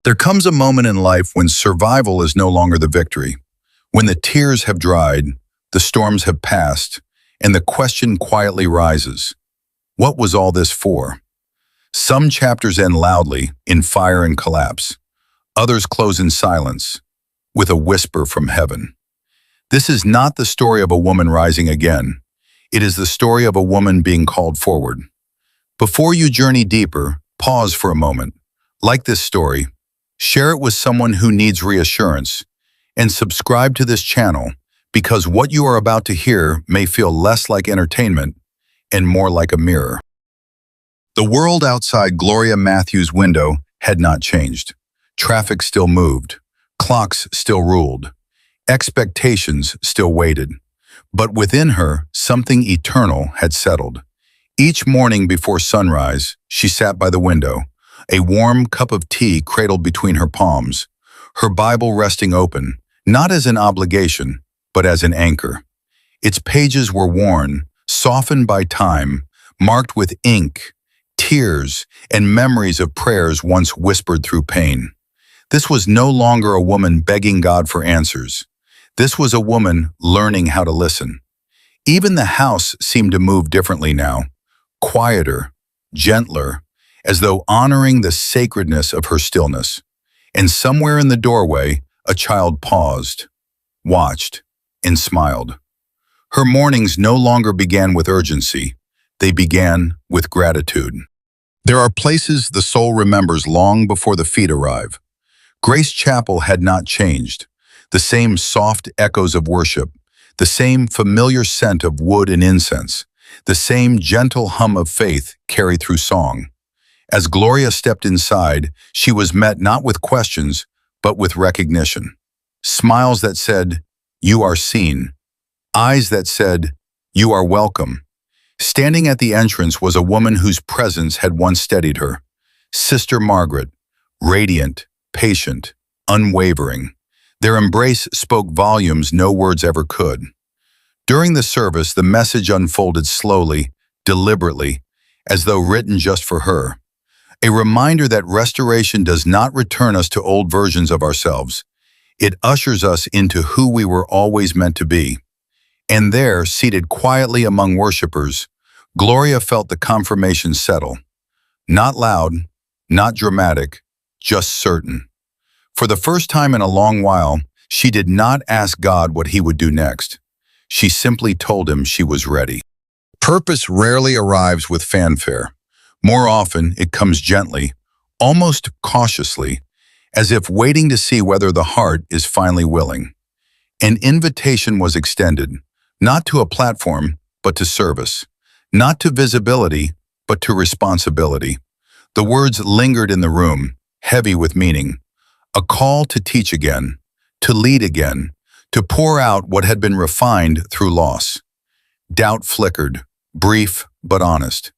There comes a moment in life when survival is no longer the victory, when the tears have dried, the storms have passed, and the question quietly rises, what was all this for? Some chapters end loudly, in fire and collapse. Others close in silence, with a whisper from heaven. This is not the story of a woman rising again. It is the story of a woman being called forward. Before you journey deeper, pause for a moment. Like this story, share it with someone who needs reassurance, and subscribe to this channel because what you are about to hear may feel less like entertainment and more like a mirror. The world outside Gloria Matthews' window had not changed. Traffic still moved. Clocks still ruled. Expectations still waited. But within her, something eternal had settled. Each morning before sunrise, she sat by the window, a warm cup of tea cradled between her palms, her Bible resting open, not as an obligation, but as an anchor. Its pages were worn, softened by time, marked with ink, tears, and memories of prayers once whispered through pain. This was no longer a woman begging God for answers. This was a woman learning how to listen. Even the house seemed to move differently now, quieter, gentler, as though honoring the sacredness of her stillness. And somewhere in the doorway, a child paused, watched, and smiled. Her mornings no longer began with urgency. They began with gratitude. There are places the soul remembers long before the feet arrive. Grace Chapel had not changed. The same soft echoes of worship, the same familiar scent of wood and incense, the same gentle hum of faith carried through song. As Gloria stepped inside, she was met not with questions, but with recognition. Smiles that said, "You are seen." Eyes that said, "You are welcome." Standing at the entrance was a woman whose presence had once steadied her. Sister Margaret, radiant, patient, unwavering. Their embrace spoke volumes no words ever could. During the service, the message unfolded slowly, deliberately, as though written just for her. A reminder that restoration does not return us to old versions of ourselves. It ushers us into who we were always meant to be. And there, seated quietly among worshipers, Gloria felt the confirmation settle. Not loud, not dramatic, just certain. For the first time in a long while, she did not ask God what he would do next. She simply told him she was ready. Purpose rarely arrives with fanfare. More often, it comes gently, almost cautiously, as if waiting to see whether the heart is finally willing. An invitation was extended, not to a platform, but to service. Not to visibility, but to responsibility. The words lingered in the room, heavy with meaning. A call to teach again, to lead again, to pour out what had been refined through loss. Doubt flickered, brief but honest.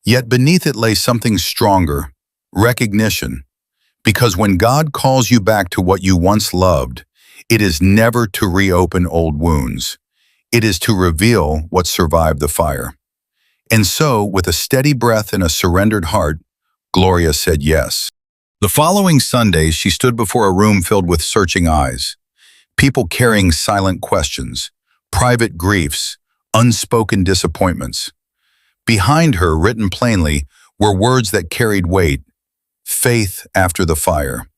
Yet beneath it lay something stronger, recognition. Because when God calls you back to what you once loved, it is never to reopen old wounds. It is to reveal what survived the fire. And so, with a steady breath and a surrendered heart, Gloria said yes. The following Sunday, she stood before a room filled with searching eyes. People carrying silent questions, private griefs, unspoken disappointments. Behind her, written plainly, were words that carried weight. Faith after the fire.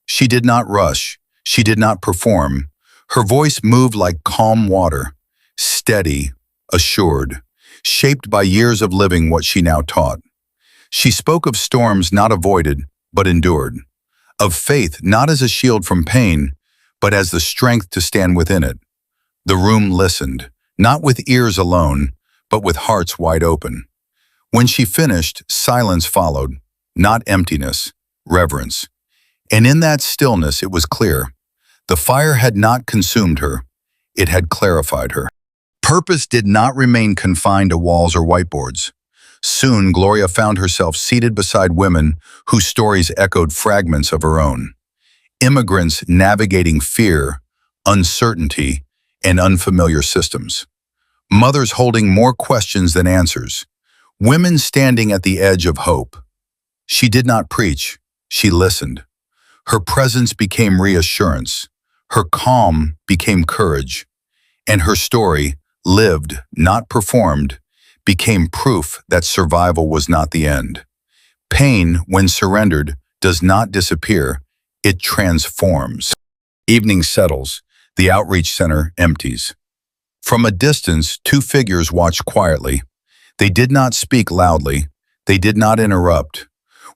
She did not rush. She did not perform. Her voice moved like calm water, steady, assured, shaped by years of living what she now taught. She spoke of storms not avoided, but endured. Of faith not as a shield from pain, but as the strength to stand within it. The room listened, not with ears alone, but with hearts wide open. When she finished, silence followed, not emptiness, reverence. And in that stillness it was clear. The fire had not consumed her, it had clarified her. Purpose did not remain confined to walls or whiteboards. Soon, Gloria found herself seated beside women whose stories echoed fragments of her own. Immigrants navigating fear, uncertainty, and unfamiliar systems. Mothers holding more questions than answers. Women standing at the edge of hope. She did not preach, she listened. Her presence became reassurance. Her calm became courage. And her story, lived, not performed, became proof that survival was not the end. Pain, when surrendered, does not disappear, it transforms. Evening settles, the outreach center empties. From a distance, two figures watched quietly. They did not speak loudly. They did not interrupt.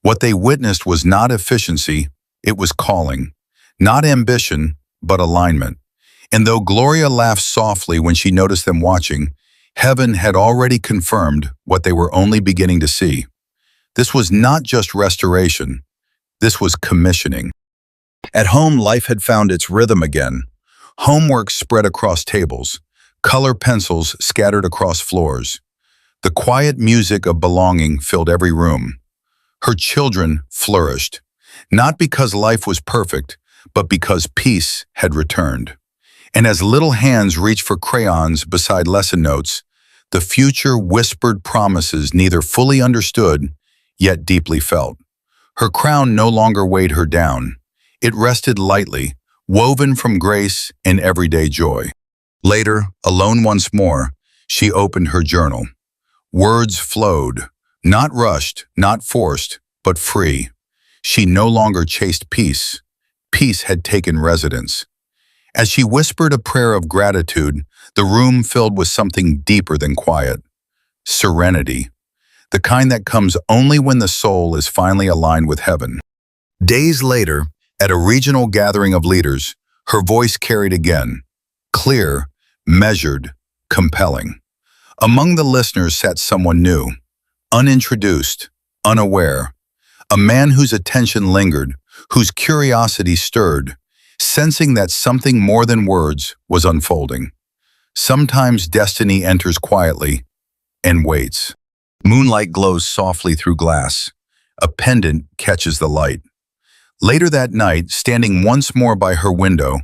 What they witnessed was not efficiency, it was calling. Not ambition, but alignment. And though Gloria laughed softly when she noticed them watching, heaven had already confirmed what they were only beginning to see. This was not just restoration. This was commissioning. At home, life had found its rhythm again. Homework spread across tables. Color pencils scattered across floors. The quiet music of belonging filled every room. Her children flourished, not because life was perfect, but because peace had returned. And as little hands reached for crayons beside lesson notes, the future whispered promises neither fully understood, yet deeply felt. Her crown no longer weighed her down. It rested lightly, woven from grace and everyday joy. Later, alone once more, she opened her journal. Words flowed, not rushed, not forced, but free. She no longer chased peace. Peace had taken residence. As she whispered a prayer of gratitude, the room filled with something deeper than quiet. Serenity. The kind that comes only when the soul is finally aligned with heaven. Days later, at a regional gathering of leaders, her voice carried again. Clear, measured, compelling. Among the listeners sat someone new, unintroduced, unaware. A man whose attention lingered, whose curiosity stirred, sensing that something more than words was unfolding. Sometimes destiny enters quietly and waits. Moonlight glows softly through glass. A pendant catches the light. Later that night, standing once more by her window,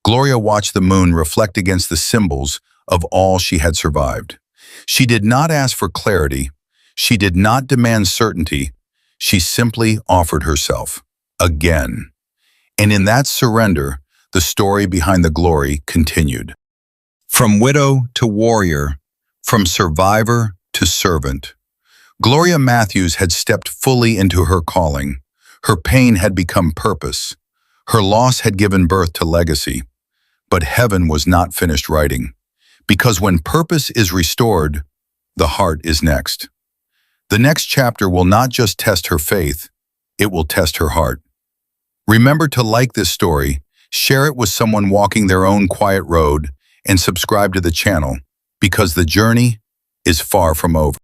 Gloria watched the moon reflect against the symbols of all she had survived. She did not ask for clarity. She did not demand certainty. She simply offered herself. Again. And in that surrender, the story behind the glory continued. From widow to warrior, from survivor to servant, Gloria Matthews had stepped fully into her calling. Her pain had become purpose. Her loss had given birth to legacy. But heaven was not finished writing, because when purpose is restored, the heart is next. The next chapter will not just test her faith, it will test her heart. Remember to like this story, share it with someone walking their own quiet road, and subscribe to the channel, because the journey is far from over.